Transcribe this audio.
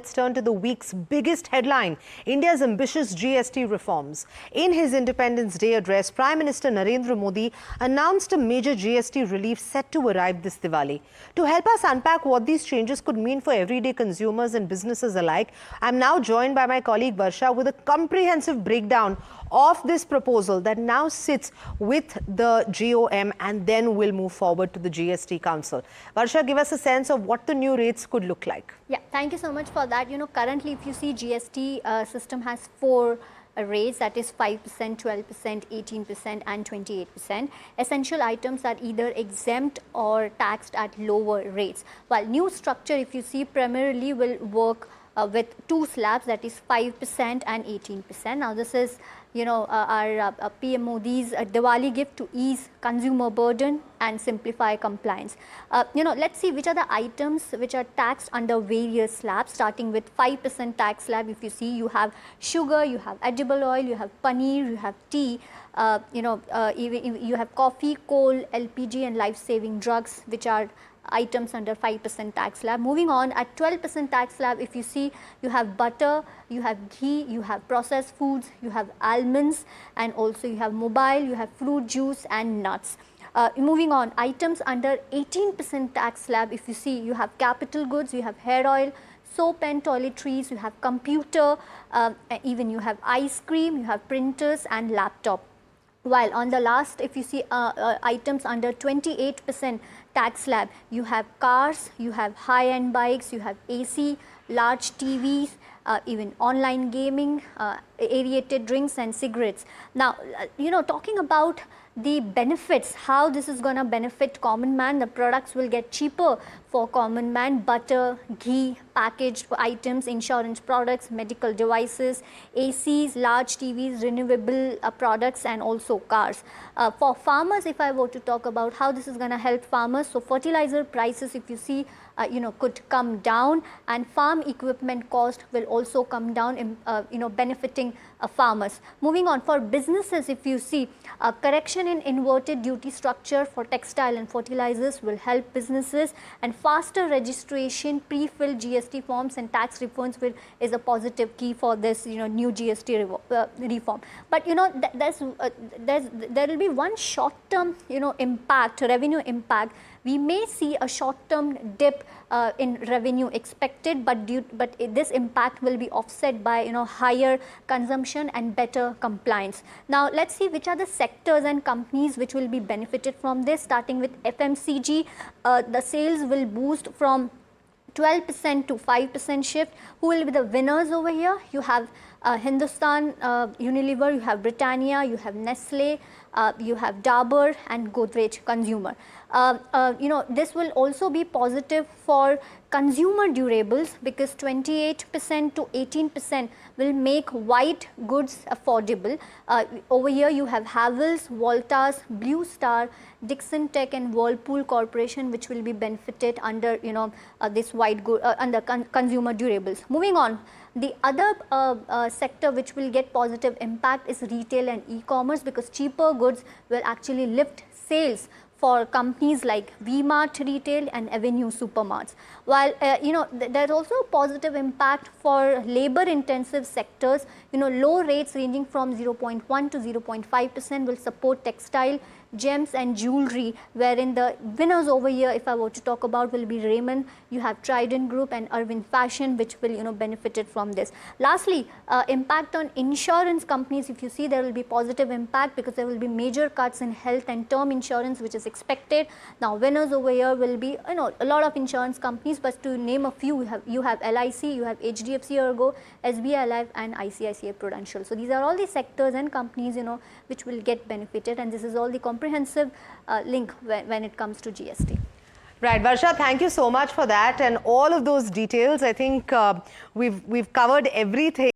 Let's turn to the week's biggest headline, India's ambitious GST reforms. In his Independence Day address, Prime Minister Narendra Modi announced a major GST relief set to arrive this Diwali. To help us unpack what these changes could mean for everyday consumers and businesses alike, I'm now joined by my colleague Varsha with a comprehensive breakdown of this proposal that now sits with the GOM and then will move forward to the GST Council. Varsha, give us a sense of what the new rates could look like. Yeah, thank you so much for that. Currently, if you see GST system has four rates, that is 5%, 12%, 18% and 28%. Essential items are either exempt or taxed at lower rates. While new structure, if you see, primarily will work with two slabs, that is 5% and 18%. Now, this is our PM Modi's Diwali gift to ease consumer burden and simplify compliance. Let's see which are the items which are taxed under various slabs, starting with 5% tax slab. If you see, you have sugar, you have edible oil, you have paneer, you have tea, even you have coffee, coal, LPG and life-saving drugs, which are items under 5% tax slab. Moving on, at 12% tax slab, if you see, you have butter, you have ghee, you have processed foods, you have almonds, and also you have mobile, you have fruit juice and nuts. Moving on, items under 18% tax slab, if you see, you have capital goods, you have hair oil, soap and toiletries, you have computer, even you have ice cream, you have printers and laptop. While on the last, if you see items under 28% tax slab, you have cars, you have high-end bikes, you have AC, large TVs, even online gaming, aerated drinks and cigarettes. Now, talking about the benefits, how this is going to benefit common man, the products will get cheaper for common man: butter, ghee, packaged items, insurance products, medical devices, ACs, large TVs, renewable products and also cars. For farmers, if I were to talk about how this is going to help farmers, so fertilizer prices, if you see, could come down, and farm equipment cost will also come down, benefiting farmers. Moving on, for businesses, if you see, correction in inverted duty structure for textile and fertilizers will help businesses, and faster registration, pre-filled GST forms and tax refunds is a positive key for this new GST reform. But there will be one short-term impact, revenue impact. We may see a short-term dip in revenue expected, but this impact will be offset by higher consumption and better compliance. Now, let's see which are the sectors and companies which will be benefited from this. Starting with FMCG, the sales will boost from 12% to 5% shift. Who will be the winners over here? You have Hindustan Unilever, you have Britannia, you have Nestle, you have Dabur and Godrej Consumer. This will also be positive for consumer durables, because 28% to 18% will make white goods affordable. Over here you have Havells, Voltas, Blue Star, Dixon Tech and Whirlpool Corporation, which will be benefited under this white good under consumer durables. Moving on, the other sector which will get positive impact is retail and e-commerce, because cheaper goods will actually lift sales for companies like V-Mart Retail and Avenue Supermarts. While there's also a positive impact for labor intensive sectors. Low rates ranging from 0.1 to 0.5% will support textile, gems and jewelry, wherein the winners over here, if I were to talk about, will be Raymond, you have Trident Group and Arvind Fashion, which will benefited from this. Lastly, impact on insurance companies. If you see, there will be positive impact because there will be major cuts in health and term insurance, which is expected. Now, winners over here will be a lot of insurance companies, but to name a few, you have LIC, you have HDFC Ergo, SBI Life and ICICI Prudential. So these are all the sectors and companies which will get benefited, and this is all the comprehensive link when it comes to GST. Right, Varsha, thank you so much for that and all of those details. I think we've covered everything.